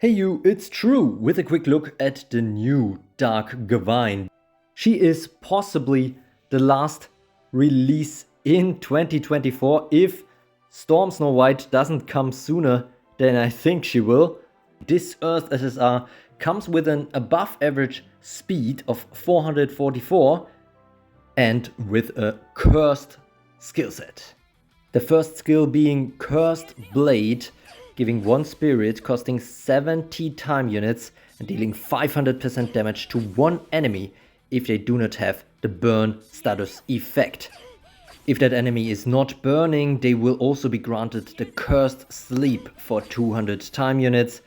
Hey you, it's True with a quick look at the new Water Gawain. She is possibly the last release in 2024 if Storm Snow White doesn't come sooner than I think she will. This Earth SSR comes with an above average speed of 444 and with a cursed skill set. The first skill being Cursed Blade, giving 1 spirit, costing 70 time units and dealing 500% damage to one enemy if they do not have the burn status effect. If that enemy is not burning, they will also be granted the Cursed Sleep for 200 time units,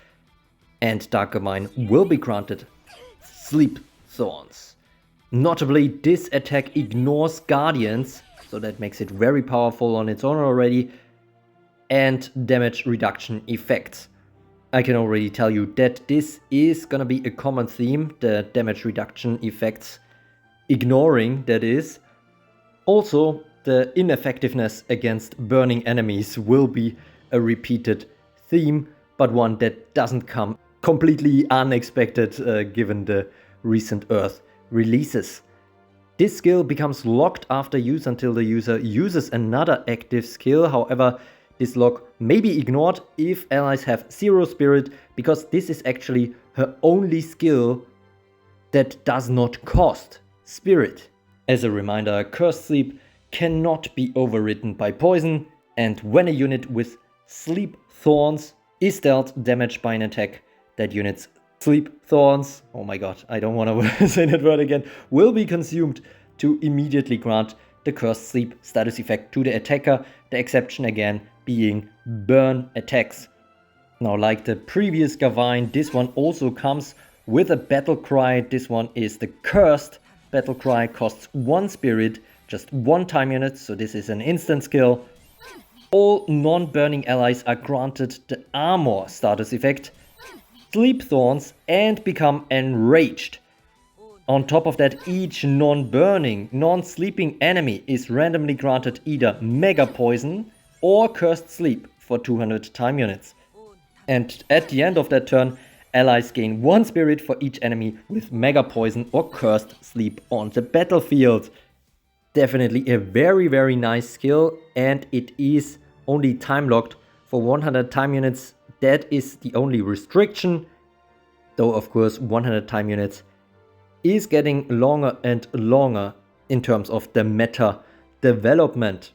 and Water Gawain will be granted Sleep Thorns. Notably, this attack ignores Guardians, so that makes it very powerful on its own already, and damage reduction effects. I can already tell you that this is gonna be a common theme, the damage reduction effects, ignoring that is. Also, the ineffectiveness against burning enemies will be a repeated theme, but one that doesn't come completely unexpected given the recent Earth releases. This skill becomes locked after use until the user uses another active skill. However, this lock may be ignored if allies have 0 spirit, because this is actually her only skill that does not cost spirit. As a reminder, Cursed Sleep cannot be overridden by poison, and when a unit with Sleep Thorns is dealt damage by an attack, that unit's Sleep Thorns, oh my god, I don't want to say that word again, will be consumed to immediately grant the Cursed Sleep status effect to the attacker, the exception again being burn attacks. Now, like the previous Gawain, this one also comes with a battle cry. This one is the Cursed battle cry, costs 1 spirit, just 1 time unit, so this is an instant skill. All non-burning allies are granted the armor status effect, Sleep Thorns, and become enraged. On top of that, each non-burning, non-sleeping enemy is randomly granted either Mega Poison or Cursed Sleep for 200 time units. And at the end of that turn, allies gain 1 spirit for each enemy with Mega Poison or Cursed Sleep on the battlefield. Definitely a very nice skill, and it is only time locked for 100 time units. That is the only restriction, though of course 100 time units is getting longer and longer in terms of the meta development.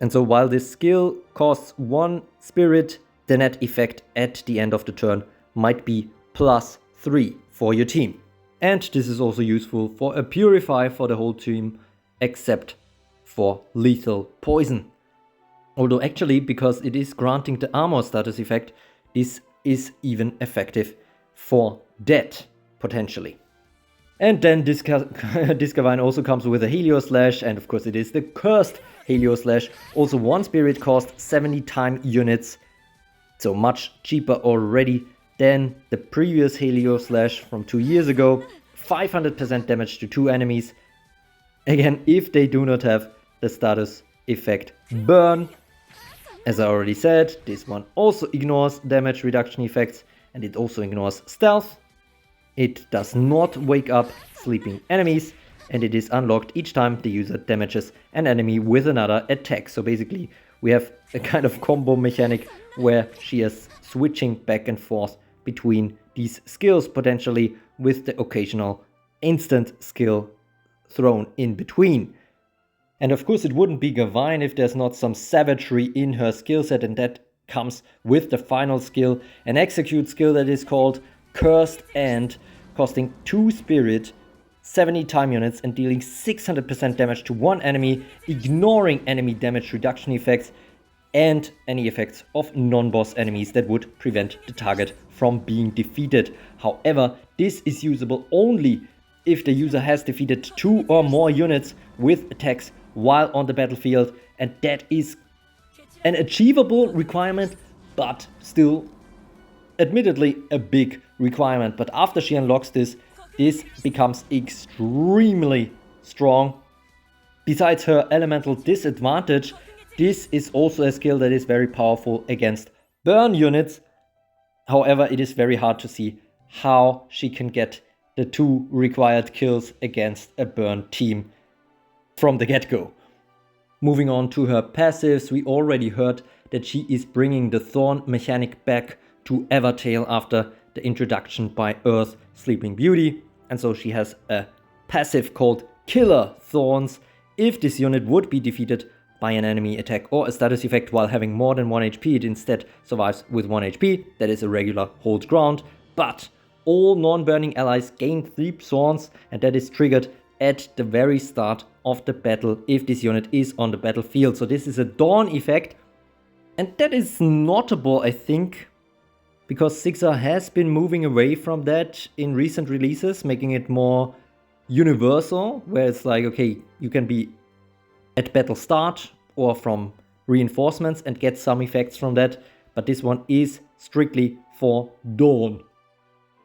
And so while this skill costs 1 spirit, the net effect at the end of the turn might be +3 for your team. And this is also useful for a purify for the whole team, except for lethal poison. Although actually, because it is granting the armor status effect, this is even effective for that, potentially. And then this Gawain also comes with a Helioz Slash, and of course it is the Cursed Helioz Slash. Also 1 spirit, cost 70 time units, so much cheaper already than the previous Helioz Slash from 2 years ago. 500% damage to 2 enemies. Again, if they do not have the status effect Burn. As I already said, this one also ignores damage reduction effects, and it also ignores stealth. It does not wake up sleeping enemies, and it is unlocked each time the user damages an enemy with another attack. So basically, we have a kind of combo mechanic where she is switching back and forth between these skills, potentially with the occasional instant skill thrown in between. And of course, it wouldn't be Gawain if there's not some savagery in her skill set, and that comes with the final skill, an execute skill that is called Cursed End, costing 2 spirit, 70 time units, and dealing 600% damage to one enemy, ignoring enemy damage reduction effects and any effects of non-boss enemies that would prevent the target from being defeated. However, this is usable only if the user has defeated 2 or more units with attacks while on the battlefield, and that is an achievable requirement, but still admittedly a big requirement. But after she unlocks this becomes extremely strong. Besides her elemental disadvantage, this is also a skill that is very powerful against burn units, However, it is very hard to see how she can get the 2 required kills against a burn team from the get-go. Moving on to her passives, we already heard that she is bringing the Thorn mechanic back to Evertale after the introduction by Earth Sleeping Beauty. And so she has a passive called Killer Thorns. If this unit would be defeated by an enemy attack or a status effect while having more than 1 HP, it instead survives with 1 HP. That is a regular hold ground. But all non-burning allies gain 3 thorns, and that is triggered at the very start of the battle if this unit is on the battlefield. So this is a dawn effect, and that is notable, I think, because Sixer has been moving away from that in recent releases, making it more universal, where it's like, okay, you can be at battle start or from reinforcements and get some effects from that, but this one is strictly for dawn,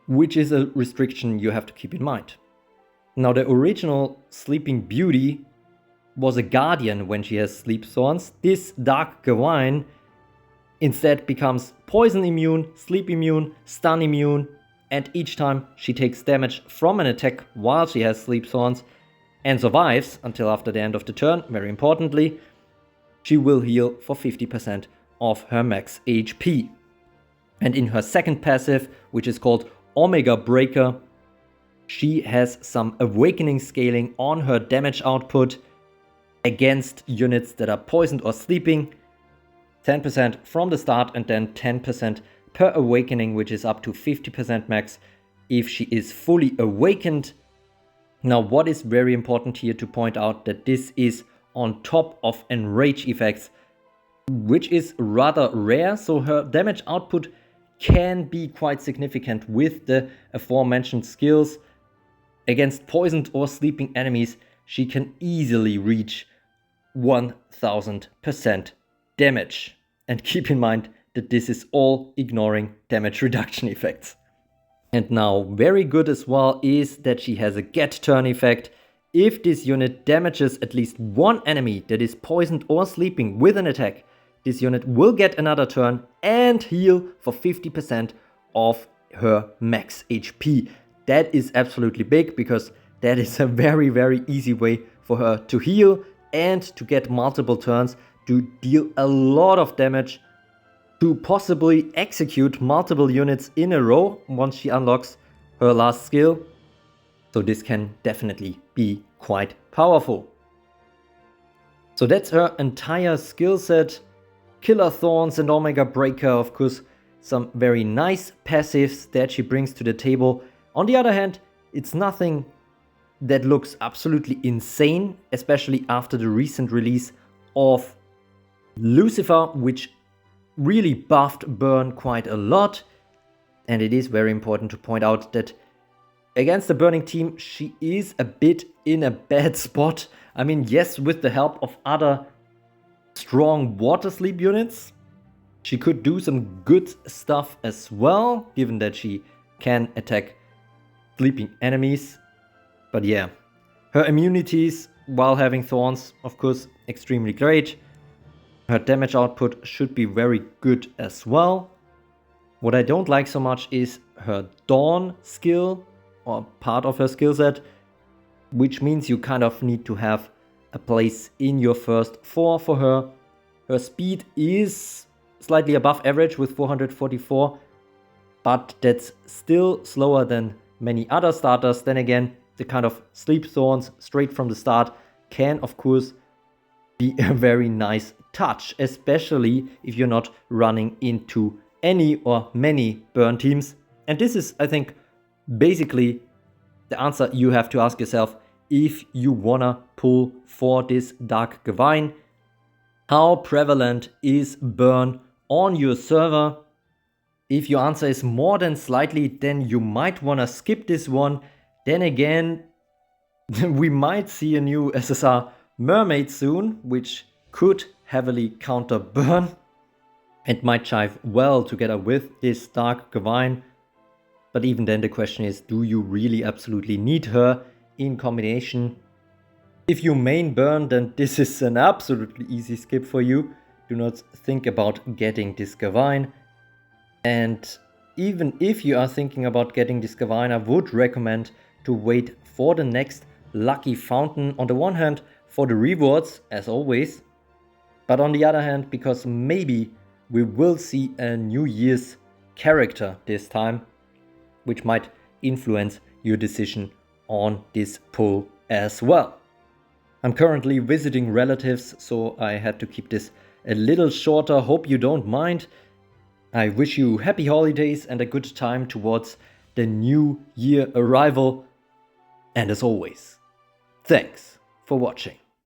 which is a restriction you have to keep in mind. Now, the original Sleeping Beauty was a guardian when she has sleep thorns. This Water Gawain instead becomes poison immune, sleep immune, stun immune, and each time she takes damage from an attack while she has sleep thorns and survives until after the end of the turn, very importantly, she will heal for 50% of her max HP. And in her second passive, which is called Omega Breaker, she has some awakening scaling on her damage output against units that are poisoned or sleeping. 10% from the start and then 10% per awakening, which is up to 50% max if she is fully awakened. Now, what is very important here to point out that this is on top of enrage effects, which is rather rare, so her damage output can be quite significant with the aforementioned skills. Against poisoned or sleeping enemies, she can easily reach 1000% damage. And keep in mind that this is all ignoring damage reduction effects. And now, very good as well is that she has a get turn effect. If this unit damages at least one enemy that is poisoned or sleeping with an attack, this unit will get another turn and heal for 50% of her max HP. That is absolutely big, because that is a very, very easy way for her to heal and to get multiple turns, to deal a lot of damage, to possibly execute multiple units in a row once she unlocks her last skill. So this can definitely be quite powerful. So that's her entire skill set. Killer Thorns and Omega Breaker, of course, some very nice passives that she brings to the table. On the other hand, it's nothing that looks absolutely insane, especially after the recent release of Lucifer, which really buffed Burn quite a lot. And it is very important to point out that against the Burning team, she is a bit in a bad spot. I mean, yes, with the help of other strong water sleep units, she could do some good stuff as well, given that she can attack sleeping enemies. But yeah, her immunities while having thorns, of course, extremely great. Her damage output should be very good as well. What I don't like so much is her Dawn skill, or part of her skill set, which means you kind of need to have a place in your first 4 for her. Her speed is slightly above average with 444, but that's still slower than many other starters. Then again, the kind of sleep thorns straight from the start can, of course, be a very nice touch, especially if you're not running into any or many burn teams. And this is, I think, basically the answer you have to ask yourself if you wanna pull for this Water Gawain. How prevalent is burn on your server? If your answer is more than slightly, then you might wanna skip this one. Then again, we might see a new SSR Mermaid soon, which could heavily counter burn and might jive well together with this Water Gawain. But even then the question is, do you really absolutely need her in combination? If you main burn, then this is an absolutely easy skip for you. Do not think about getting this Gawain. And even if you are thinking about getting this Gawain, I would recommend to wait for the next lucky fountain. On the one hand, for the rewards, as always, but on the other hand, because maybe we will see a New Year's character this time, which might influence your decision on this pull as well. I'm currently visiting relatives, so I had to keep this a little shorter. Hope you don't mind. I wish you happy holidays and a good time towards the new year arrival. And as always, thanks for watching.